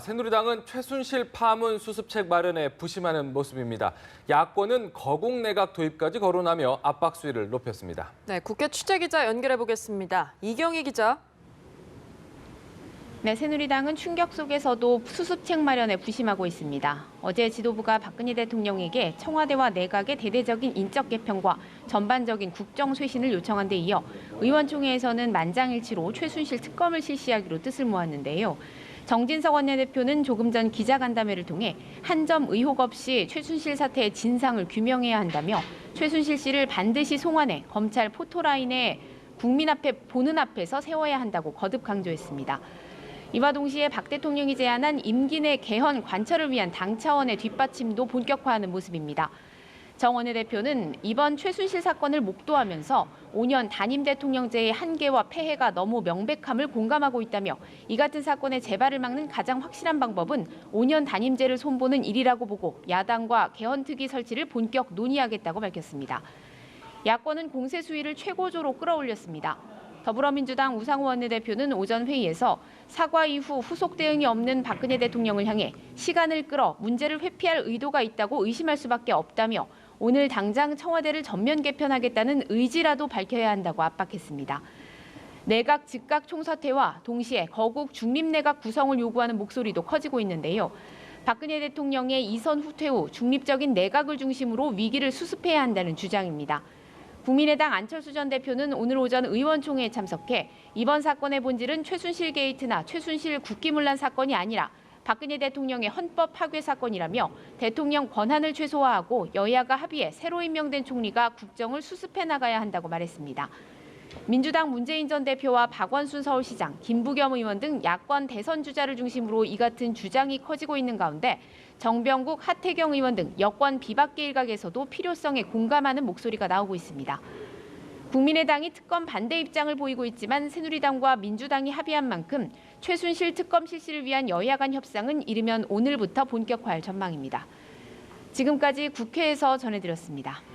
새누리당은 최순실 파문 수습책 마련에 부심하는 모습입니다. 야권은 거국 내각 도입까지 거론하며 압박 수위를 높였습니다. 네, 국회 취재기자 연결해 보겠습니다. 이경희 기자. 네, 새누리당은 충격 속에서도 수습책 마련에 부심하고 있습니다. 어제 지도부가 박근혜 대통령에게 청와대와 내각의 대대적인 인적 개편과 전반적인 국정 쇄신을 요청한 데 이어 의원총회에서는 만장일치로 최순실 특검을 실시하기로 뜻을 모았는데요. 정진석 원내대표는 조금 전 기자간담회를 통해 한 점 의혹 없이 최순실 사태의 진상을 규명해야 한다며 최순실 씨를 반드시 송환해 검찰 포토라인에 국민 앞에 보는 앞에서 세워야 한다고 거듭 강조했습니다. 이와 동시에 박 대통령이 제안한 임기 내 개헌 관철을 위한 당 차원의 뒷받침도 본격화하는 모습입니다. 정 원내대표는 이번 최순실 사건을 목도하면서 5년 단임 대통령제의 한계와 폐해가 너무 명백함을 공감하고 있다며 이 같은 사건의 재발을 막는 가장 확실한 방법은 5년 단임제를 손보는 일이라고 보고 야당과 개헌특위 설치를 본격 논의하겠다고 밝혔습니다. 야권은 공세 수위를 최고조로 끌어올렸습니다. 더불어민주당 우상호 원내대표는 오전 회의에서 사과 이후 후속 대응이 없는 박근혜 대통령을 향해 시간을 끌어 문제를 회피할 의도가 있다고 의심할 수밖에 없다며 오늘 당장 청와대를 전면 개편하겠다는 의지라도 밝혀야 한다고 압박했습니다. 내각 즉각 총사퇴와 동시에 거국 중립내각 구성을 요구하는 목소리도 커지고 있는데요. 박근혜 대통령의 이선 후퇴 후 중립적인 내각을 중심으로 위기를 수습해야 한다는 주장입니다. 국민의당 안철수 전 대표는 오늘 오전 의원총회에 참석해 이번 사건의 본질은 최순실 게이트나 최순실 국기문란 사건이 아니라 박근혜 대통령의 헌법 파괴 사건이라며 대통령 권한을 최소화하고 여야가 합의해 새로 임명된 총리가 국정을 수습해 나가야 한다고 말했습니다. 민주당 문재인 전 대표와 박원순 서울시장, 김부겸 의원 등 야권 대선 주자를 중심으로 이 같은 주장이 커지고 있는 가운데 정병국, 하태경 의원 등 여권 비박계 일각에서도 필요성에 공감하는 목소리가 나오고 있습니다. 국민의당이 특검 반대 입장을 보이고 있지만 새누리당과 민주당이 합의한 만큼 최순실 특검 실시를 위한 여야 간 협상은 이르면 오늘부터 본격화할 전망입니다. 지금까지 국회에서 전해드렸습니다.